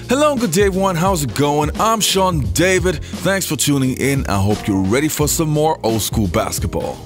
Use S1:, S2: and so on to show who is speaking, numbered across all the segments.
S1: Hello, good day everyone, how's it going? I'm Sean David, thanks for tuning in. I hope you're ready for some more old school basketball.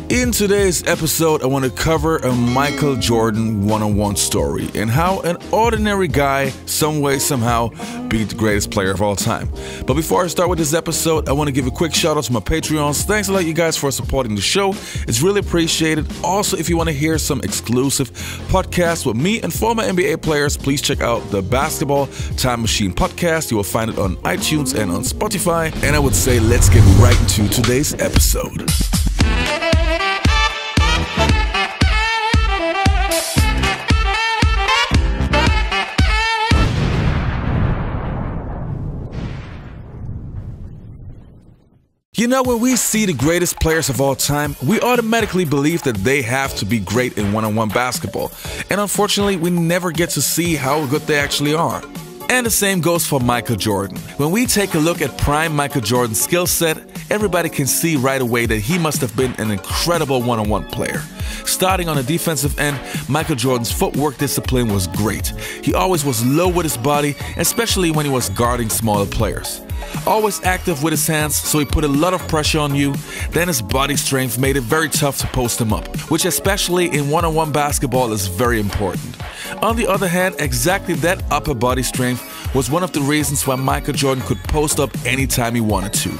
S1: In today's episode, I want to cover a Michael Jordan one-on-one story and how an ordinary guy, some way, somehow, beat the greatest player of all time. But before I start with this episode, I want to give a quick shout out to my Patreons. Thanks a lot, you guys, for supporting the show. It's really appreciated. Also, if you want to hear some exclusive podcasts with me and former NBA players, please check out the Basketball Time Machine podcast. You will find it on iTunes and on Spotify. And I would say, let's get right into today's episode. You know, when we see the greatest players of all time, we automatically believe that they have to be great in one-on-one basketball. And unfortunately, we never get to see how good they actually are. And the same goes for Michael Jordan. When we take a look at prime Michael Jordan's skill set, everybody can see right away that he must have been an incredible one-on-one player. Starting on the defensive end, Michael Jordan's footwork discipline was great. He always was low with his body, especially when he was guarding smaller players. Always active with his hands, so he put a lot of pressure on you. Then his body strength made it very tough to post him up, which especially in one-on-one basketball is very important. On the other hand, exactly that upper body strength was one of the reasons why Michael Jordan could post up anytime he wanted to.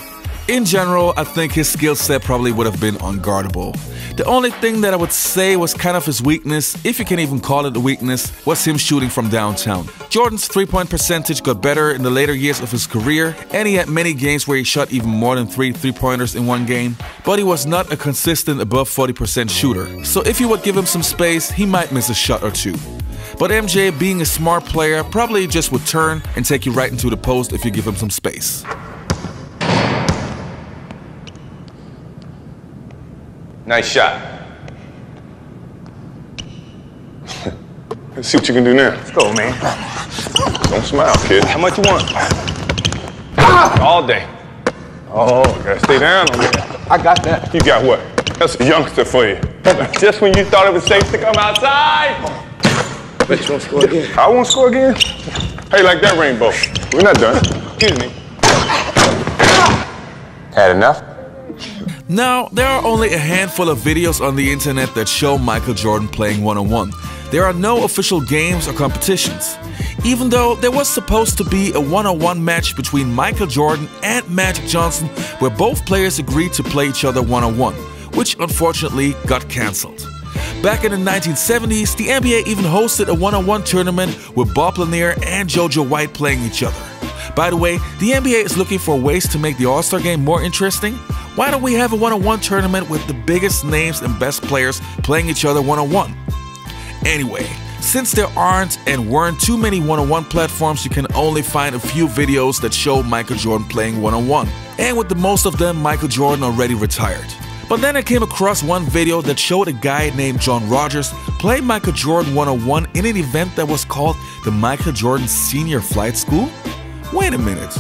S1: In general, I think his skill set probably would have been unguardable. The only thing that I would say was kind of his weakness, if you can even call it a weakness, was him shooting from downtown. Jordan's three-point percentage got better in the later years of his career, and he had many games where he shot even more than three-pointers in one game, but he was not a consistent above 40% shooter. So if you would give him some space, he might miss a shot or two. But MJ, being a smart player, probably just would turn and take you right into the post if you give him some space.
S2: Nice shot. Let's see what you can do now.
S3: Let's go, man.
S2: Don't smile, kid.
S3: How much you want?
S2: All day. Oh, gotta stay down on that.
S3: I got that.
S2: You got what? That's a youngster for you. Just when you thought it was safe to come outside.
S3: Bet you won't score again.
S2: I won't score again? How you like that, Rainbow? We're not done. Excuse me.
S3: Had enough?
S1: Now, there are only a handful of videos on the internet that show Michael Jordan playing one-on-one. There are no official games or competitions. Even though there was supposed to be a one-on-one match between Michael Jordan and Magic Johnson where both players agreed to play each other one-on-one, which unfortunately got cancelled. Back in the 1970s, the NBA even hosted a one-on-one tournament with Bob Lanier and JoJo White playing each other. By the way, the NBA is looking for ways to make the All-Star game more interesting. Why don't we have a one-on-one tournament with the biggest names and best players playing each other one-on-one? Anyway, since there aren't and weren't too many one-on-one platforms, you can only find a few videos that show Michael Jordan playing one-on-one. And with the most of them, Michael Jordan already retired. But then I came across one video that showed a guy named John Rogers play Michael Jordan one-on-one in an event that was called the Michael Jordan Senior Flight School. Wait a minute,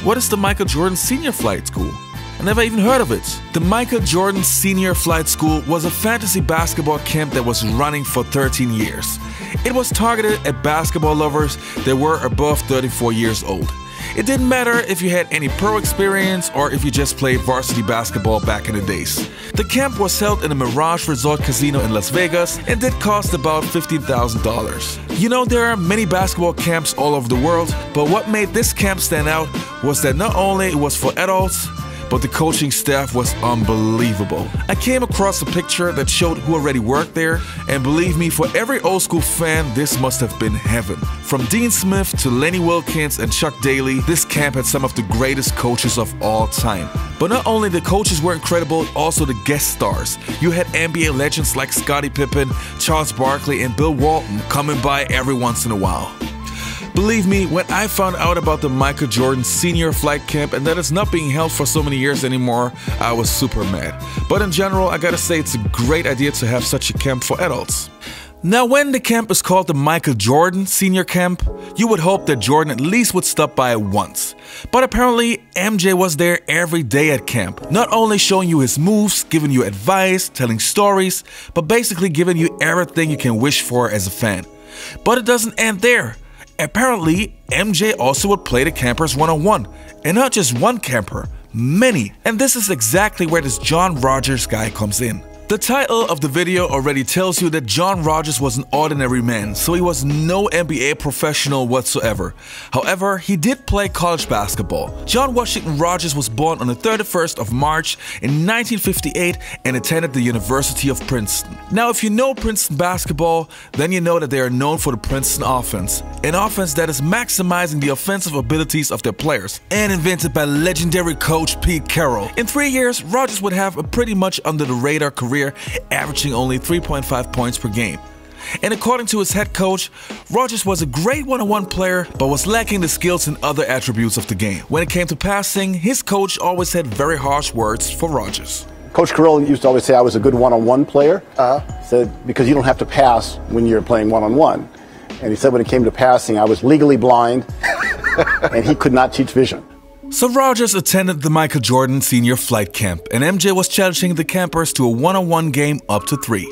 S1: what is the Michael Jordan Senior Flight School? I never even heard of it. The Michael Jordan Senior Flight School was a fantasy basketball camp that was running for 13 years. It was targeted at basketball lovers that were above 34 years old. It didn't matter if you had any pro experience or if you just played varsity basketball back in the days. The camp was held in a Mirage Resort Casino in Las Vegas and did cost about $15,000. You know, there are many basketball camps all over the world, but what made this camp stand out was that not only it was for adults, but the coaching staff was unbelievable. I came across a picture that showed who already worked there, and believe me, for every old school fan, this must have been heaven. From Dean Smith to Lenny Wilkins and Chuck Daly, this camp had some of the greatest coaches of all time. But not only the coaches were incredible, also the guest stars. You had NBA legends like Scottie Pippen, Charles Barkley, and Bill Walton coming by every once in a while. Believe me, when I found out about the Michael Jordan Senior Flight Camp and that it's not being held for so many years anymore, I was super mad. But in general, I gotta say it's a great idea to have such a camp for adults. Now, when the camp is called the Michael Jordan Senior Camp, you would hope that Jordan at least would stop by once. But apparently, MJ was there every day at camp, not only showing you his moves, giving you advice, telling stories, but basically giving you everything you can wish for as a fan. But it doesn't end there. Apparently, MJ also would play the campers one-on-one, and not just one camper, many. And this is exactly where this John Rogers guy comes in. The title of the video already tells you that John Rogers was an ordinary man, so he was no NBA professional whatsoever. However, he did play college basketball. John Washington Rogers was born on the 31st of March in 1958 and attended the University of Princeton. Now, if you know Princeton basketball, then you know that they are known for the Princeton offense, an offense that is maximizing the offensive abilities of their players, and invented by legendary coach Pete Carroll. In 3 years, Rogers would have a pretty much under-the-radar career, averaging only 3.5 points per game. And according to his head coach, Rogers was a great one-on-one player, but was lacking the skills and other attributes of the game. When it came to passing, his coach always had very harsh words for Rogers.
S4: Coach Carroll used to always say I was a good one-on-one player. Said because you don't have to pass when you're playing one-on-one. And he said when it came to passing, I was legally blind, and he could not teach vision.
S1: So Rogers attended the Michael Jordan Senior Flight Camp, and MJ was challenging the campers to a one-on-one game up to 3.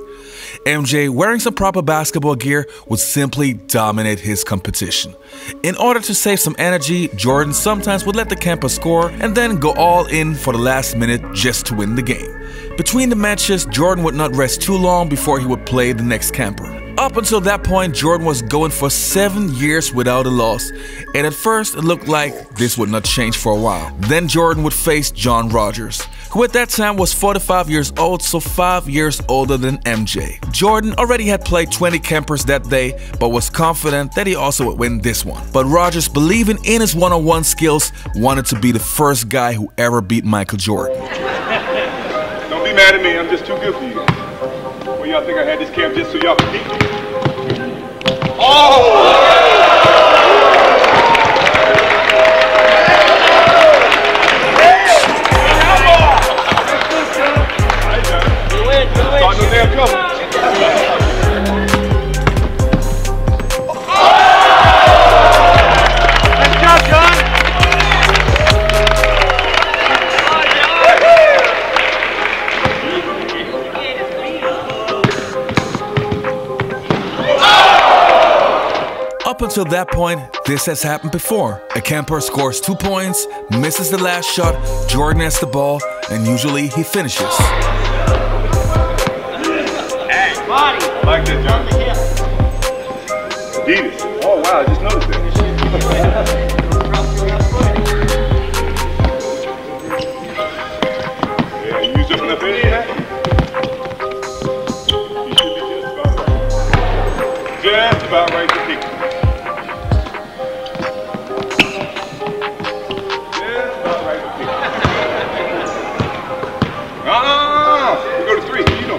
S1: MJ, wearing some proper basketball gear, would simply dominate his competition. In order to save some energy, Jordan sometimes would let the camper score and then go all in for the last minute just to win the game. Between the matches, Jordan would not rest too long before he would play the next camper. Up until that point, Jordan was going for 7 years without a loss, and at first it looked like this would not change for a while. Then Jordan would face John Rogers, who at that time was 45 years old, so 5 years older than MJ. Jordan already had played 20 campers that day, but was confident that he also would win this one. But Rogers, believing in his one-on-one skills, wanted to be the first guy who ever beat Michael Jordan.
S2: Don't be mad at me, I'm just too good for you. Well, y'all think I had this camp just so y'all could beat me? Oh!
S1: Up until that point, this has happened before. A camper scores 2 points, misses the last shot, Jordan has the ball, and usually he finishes.
S2: Hey, body! I like that, John. Adidas. Oh, wow, I just noticed that. Yeah, you used up enough energy now? You should be just about right to pick. We go to 3. You know.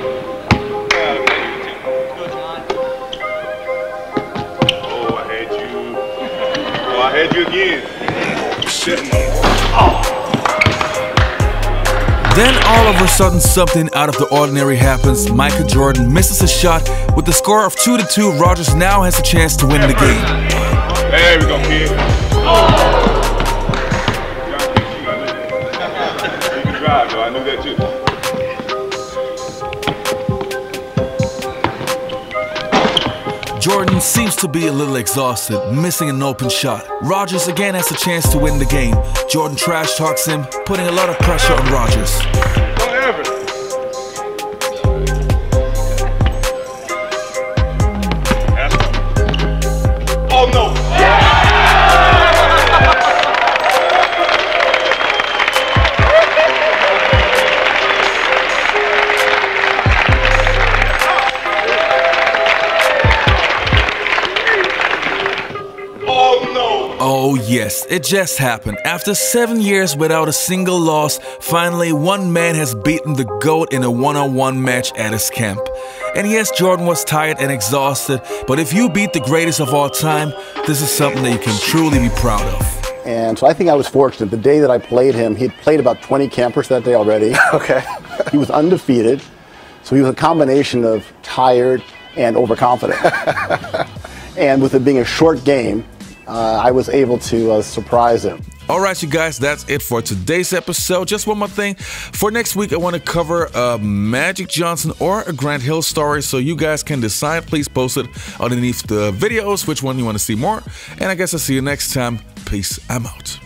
S2: Oh, I had you. Oh, I had you again.
S1: Then all of a sudden something out of the ordinary happens. Michael Jordan misses a shot. With the score of 2-2, Rogers now has a chance to win the game.
S2: There we go, kid. You can drive, though. I knew that too.
S1: Jordan seems to be a little exhausted, missing an open shot. Rogers again has a chance to win the game. Jordan trash talks him, putting a lot of pressure on Rogers.
S2: Whatever. Oh no!
S1: Oh yes, it just happened. After 7 years without a single loss, finally one man has beaten the GOAT in a one-on-one match at his camp. And yes, Jordan was tired and exhausted, but if you beat the greatest of all time, this is something that you can truly be proud of.
S4: And so I think I was fortunate. The day that I played him, he'd played about 20 campers that day already.
S3: Okay.
S4: He was undefeated, so he was a combination of tired and overconfident. And with it being a short game, I was able to surprise him.
S1: All right, you guys, that's it for today's episode. Just one more thing. For next week, I want to cover a Magic Johnson or a Grant Hill story, so you guys can decide. Please post it underneath the videos which one you want to see more. And I guess I'll see you next time. Peace. I'm out.